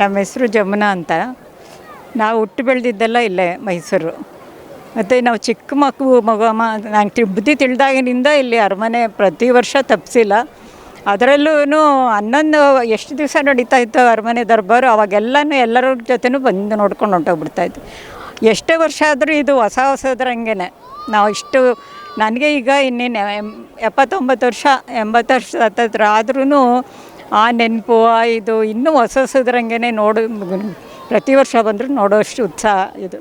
ನಮ್ಮ ಹೆಸರು ಜಮುನಾ ಅಂತ. ನಾವು ಹುಟ್ಟು ಬೆಳೆದಿದ್ದೆಲ್ಲ ಇಲ್ಲೇ ಮೈಸೂರು. ಮತ್ತು ನಾವು ಚಿಕ್ಕ ನಂಗೆ ಬುದ್ಧಿ ತಿಳಿದಾಗಿನಿಂದ ಇಲ್ಲಿ ಅರಮನೆ ಪ್ರತಿ ವರ್ಷ ತಪ್ಪಿಸಿಲ್ಲ. ಅದರಲ್ಲೂ 11 ಎಷ್ಟು ದಿವಸ ನಡೀತಾ ಇತ್ತು ಅರಮನೆ ದರ್ಬಾರು. ಅವಾಗೆಲ್ಲನೂ ಎಲ್ಲರ ಜೊತೆನೂ ಬಂದು ನೋಡ್ಕೊಂಡು ಹೊಂಟೋಗ್ಬಿಡ್ತಾಯಿತ್ತು. ಎಷ್ಟೇ ವರ್ಷ ಆದರೂ ಇದು ಹೊಸದ್ರಂಗೆ ನಾವು ಇಷ್ಟು ನನಗೆ ಈಗ ಇನ್ನೇನು 79 ವರ್ಷ 80 ವರ್ಷ ಹತ್ತತ್ರ ಆದ್ರೂ ಆ ನೆನಪು ಇದು ಇನ್ನೂ ಹೊಸದ್ರಂಗೆ ಪ್ರತಿ ವರ್ಷ ಬಂದರೂ ನೋಡೋಷ್ಟು ಉತ್ಸಾಹ ಇದು.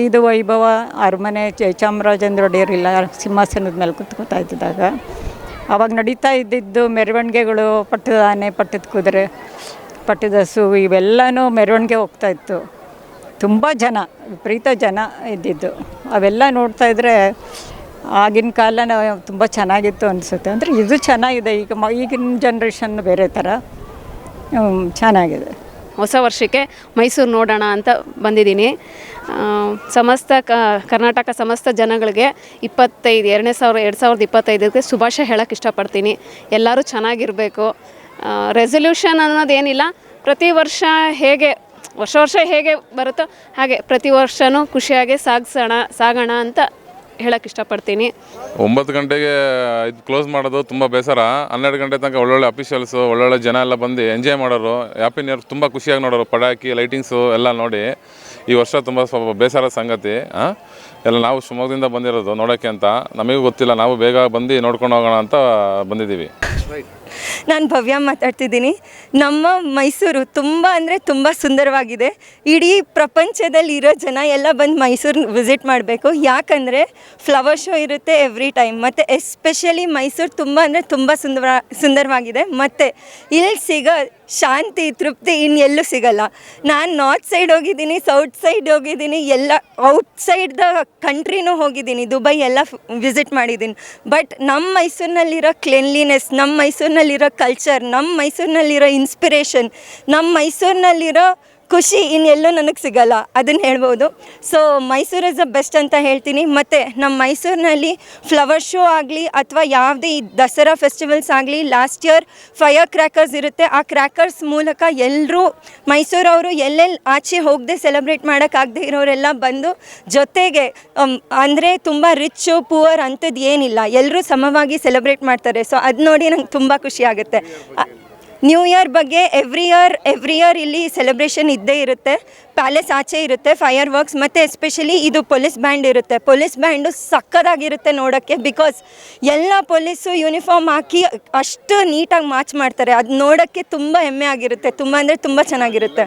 ಇದು ವೈಭವ ಅರಮನೆ ಚಾಮರಾಜೇಂದ್ರ ಒಡೆಯರಿಲ್ಲ ಸಿಂಹಾಸನದ ಮೇಲೆ ಕೂತ್ಕೋತಾ ಇದ್ದಾಗ ಆವಾಗ ನಡೀತಾ ಇದ್ದಿದ್ದು ಮೆರವಣಿಗೆಗಳು, ಪಟ್ಟದ ಆನೆ, ಪಟ್ಟದ ಕುದುರೆ, ಪಟ್ಟದ ಹಸು ಇವೆಲ್ಲನೂ ಮೆರವಣಿಗೆ ಹೋಗ್ತಾಯಿತ್ತು. ತುಂಬ ಜನ, ವಿಪರೀತ ಜನ ಇದ್ದಿದ್ದು. ಅವೆಲ್ಲ ನೋಡ್ತಾಯಿದ್ರೆ ಆಗಿನ ಕಾಲ ತುಂಬ ಚೆನ್ನಾಗಿತ್ತು ಅನಿಸುತ್ತೆ. ಅಂದರೆ ಇದು ಚೆನ್ನಾಗಿದೆ. ಈಗಿನ ಜನ್ರೇಷನ್ ಬೇರೆ ಥರ ಚೆನ್ನಾಗಿದೆ. ಹೊಸ ವರ್ಷಕ್ಕೆ ಮೈಸೂರು ನೋಡೋಣ ಅಂತ ಬಂದಿದ್ದೀನಿ. ಸಮಸ್ತ ಕರ್ನಾಟಕ ಸಮಸ್ತ ಜನಗಳಿಗೆ 2025ಕ್ಕೆ ಶುಭಾಶಯ ಹೇಳೋಕ್ಕೆ ಇಷ್ಟಪಡ್ತೀನಿ. ಎಲ್ಲರೂ ಚೆನ್ನಾಗಿರಬೇಕು. ರೆಸಲ್ಯೂಷನ್ ಅನ್ನೋದೇನಿಲ್ಲ, ಪ್ರತಿ ವರ್ಷ ಹೇಗೆ ವರ್ಷ ಹೇಗೆ ಬರುತ್ತೋ ಹಾಗೆ ಪ್ರತಿ ವರ್ಷವೂ ಖುಷಿಯಾಗಿ ಸಾಗೋಣ ಅಂತ ಹೇಳೋಕ್ಕೆ ಇಷ್ಟಪಡ್ತೀನಿ. 9 ಗಂಟೆಗೆ ಇದು ಕ್ಲೋಸ್ ಮಾಡೋದು ತುಂಬ ಬೇಸರ. 12 ಗಂಟೆ ತನಕ ಒಳ್ಳೊಳ್ಳೆ ಅಫಿಷಿಯಲ್ಸು, ಒಳ್ಳೊಳ್ಳೆ ಜನ ಎಲ್ಲ ಬಂದು ಎಂಜಾಯ್ ಮಾಡೋರು. ಹ್ಯಾಪಿ ನ್ಯೂ ಇಯರ್ ತುಂಬ ಖುಷಿಯಾಗಿ ನೋಡೋರು. ಪಟಾಕಿ, ಲೈಟಿಂಗ್ಸು ಎಲ್ಲ ನೋಡಿ ಈ ವರ್ಷ ತುಂಬ ಸ್ವಲ್ಪ ಬೇಸರ ಸಂಗತಿ. ಎಲ್ಲ ನಾವು ಶಿವಮೊಗ್ಗದಿಂದ ಬಂದಿರೋದು ನೋಡೋಕ್ಕೆ ಅಂತ. ನಮಗೂ ಗೊತ್ತಿಲ್ಲ, ನಾವು ಬೇಗ ಬಂದು ನೋಡ್ಕೊಂಡು ಹೋಗೋಣ ಅಂತ ಬಂದಿದ್ದೀವಿ. ನಾನು ಭವ್ಯ ಮಾತಾಡ್ತಿದ್ದೀನಿ. ನಮ್ಮ ಮೈಸೂರು ತುಂಬ ಅಂದರೆ ತುಂಬ ಸುಂದರವಾಗಿದೆ. ಇಡೀ ಪ್ರಪಂಚದಲ್ಲಿ ಇರೋ ಜನ ಎಲ್ಲ ಬಂದು ಮೈಸೂರು ವಿಸಿಟ್ ಮಾಡಬೇಕು. ಯಾಕಂದರೆ ಫ್ಲವರ್ ಶೋ ಇರುತ್ತೆ ಎವ್ರಿ ಟೈಮ್. ಮತ್ತು ಎಸ್ಪೆಷಲಿ ಮೈಸೂರು ತುಂಬ ಅಂದರೆ ತುಂಬ ಸುಂದರವಾಗಿದೆ. ಮತ್ತು ಇಲ್ಲಿ ಸಿಗೋ ಶಾಂತಿ, ತೃಪ್ತಿ ಇನ್ನೆಲ್ಲೂ ಸಿಗಲ್ಲ. ನಾನು ನಾರ್ತ್ ಸೈಡ್ ಹೋಗಿದ್ದೀನಿ, ಸೌತ್ ಸೈಡ್ ಹೋಗಿದ್ದೀನಿ, ಎಲ್ಲ ಔಟ್ಸೈಡ್ ದ ಕಂಟ್ರಿನೂ ಹೋಗಿದ್ದೀನಿ, ದುಬೈ ಎಲ್ಲ ವಿಸಿಟ್ ಮಾಡಿದ್ದೀನಿ. ಬಟ್ ನಮ್ಮ ಮೈಸೂರಿನಲ್ಲಿರೋ ಕ್ಲೀನ್ಲಿನೆಸ್, ನಮ್ಮ ಮೈಸೂರಿನಲ್ಲಿರೋ ಕಲ್ಚರ್, ನಮ್ಮ ಮೈಸೂರಿನಲ್ಲಿರೋ ಇನ್ಸ್ಪಿರೇಷನ್, ನಮ್ಮ ಮೈಸೂರಿನಲ್ಲಿರೋ ಖುಷಿ ಇನ್ನೆಲ್ಲೂ ನನಗೆ ಸಿಗಲ್ಲ, ಅದನ್ನು ಹೇಳ್ಬೋದು. So Mysuru is the best ಅಂತ ಹೇಳ್ತೀನಿ. ಮತ್ತು ನಮ್ಮ ಮೈಸೂರಿನಲ್ಲಿ ಫ್ಲವರ್ ಶೋ ಆಗಲಿ ಅಥವಾ ಯಾವುದೇ ದಸರಾ ಫೆಸ್ಟಿವಲ್ಸ್ ಆಗಲಿ, ಲಾಸ್ಟ್ ಇಯರ್ ಫೈರ್ ಕ್ರ್ಯಾಕರ್ಸ್ ಇರುತ್ತೆ. ಆ ಕ್ರ್ಯಾಕರ್ಸ್ ಮೂಲಕ ಎಲ್ಲರೂ ಮೈಸೂರವರು ಎಲ್ಲೆಲ್ಲಿ ಆಚೆ ಹೋಗದೆ ಸೆಲೆಬ್ರೇಟ್ ಮಾಡೋಕ್ಕಾಗದೆ ಇರೋರೆಲ್ಲ ಬಂದು ಜೊತೆಗೆ ಅಂದರೆ ತುಂಬ ರಿಚ್ಚು ಪುವರ್ ಅಂಥದ್ದು ಏನಿಲ್ಲ, ಎಲ್ಲರೂ ಸಮವಾಗಿ ಸೆಲೆಬ್ರೇಟ್ ಮಾಡ್ತಾರೆ. ಸೊ ಅದು ನೋಡಿ ನಂಗೆ ತುಂಬ ಖುಷಿ ಆಗುತ್ತೆ. ನ್ಯೂ ಇಯರ್ ಬಗ್ಗೆ ಎವ್ರಿ ಇಯರ್ ಇಲ್ಲಿ ಸೆಲೆಬ್ರೇಷನ್ ಇದ್ದೇ ಇರುತ್ತೆ. ಪ್ಯಾಲೇಸ್ ಆಚೆ ಇರುತ್ತೆ ಫೈರ್ ವರ್ಕ್ಸ್. ಮತ್ತು ಎಸ್ಪೆಷಲಿ ಇದು ಪೊಲೀಸ್ ಬ್ಯಾಂಡ್ ಇರುತ್ತೆ. ಪೊಲೀಸ್ ಬ್ಯಾಂಡು ಸಕ್ಕದಾಗಿರುತ್ತೆ ನೋಡೋಕ್ಕೆ. ಬಿಕಾಸ್ ಎಲ್ಲ ಪೊಲೀಸು ಯೂನಿಫಾರ್ಮ್ ಹಾಕಿ ಅಷ್ಟು ನೀಟಾಗಿ ಮಾರ್ಚ್ ಮಾಡ್ತಾರೆ. ಅದು ನೋಡೋಕ್ಕೆ ತುಂಬ ಹೆಮ್ಮೆ ಆಗಿರುತ್ತೆ. ತುಂಬ ಅಂದರೆ ತುಂಬ ಚೆನ್ನಾಗಿರುತ್ತೆ.